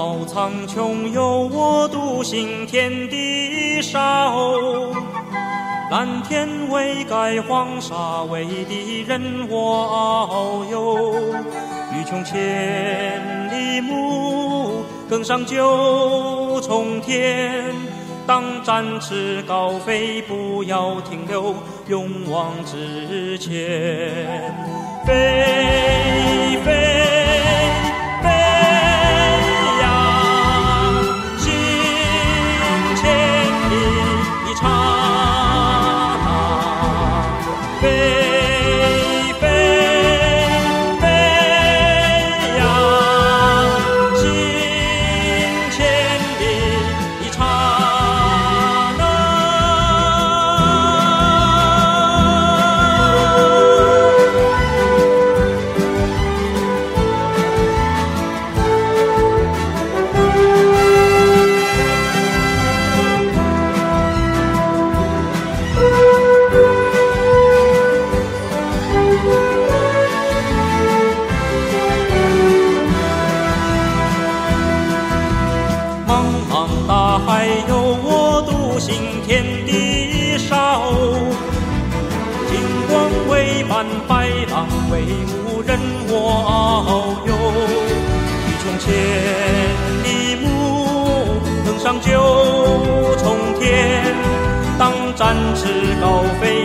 浩苍穹有我独行天地少，蓝天为盖，黄沙为地，任我遨游。欲穷千里目，更上九重天。当展翅高飞，不要停留，勇往直前。飞飞飞呀，行千里一刹那。飞飞飞呀，行千里一刹那。茫茫大海有我独行天地少，金光为伴，白浪为舞，任我遨游。欲穷千里目，更上九重天。当展翅高飞，